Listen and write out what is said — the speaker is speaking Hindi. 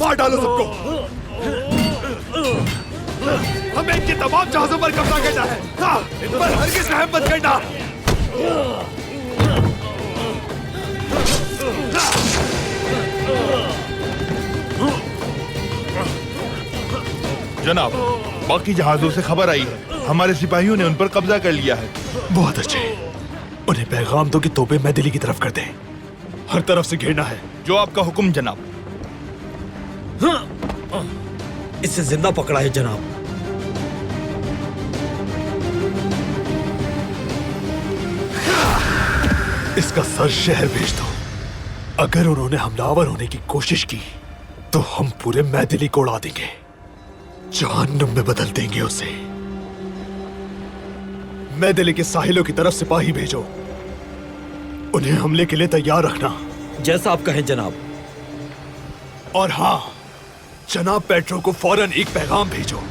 मार डालो सबको। हमें इनके तमाम जहाजों पर कब्जा करना है। हाँ, इन पर हरगिज़ रहम मत करना। जनाब, बाकी जहाजों से खबर आई है, हमारे सिपाहियों ने उन पर कब्जा कर लिया है। बहुत अच्छे। उन्हें पैगाम दो कि तोपे मैं दिल्ली की तरफ कर दें। हर तरफ से घेरना है। जो आपका हुक्म जनाब। इसे जिंदा पकड़ा है जनाब। इसका सर शहर भेज दो। अगर उन्होंने हमलावर होने की कोशिश की तो हम पूरे मैथिली को उड़ा देंगे, जहन्नुम में बदल देंगे उसे। मैथिली के साहिलों की तरफ सिपाही भेजो। उन्हें हमले के लिए तैयार रखना। जैसा आप कहें जनाब। और हाँ, जनाब पेट्रो को फौरन एक पैगाम भेजो।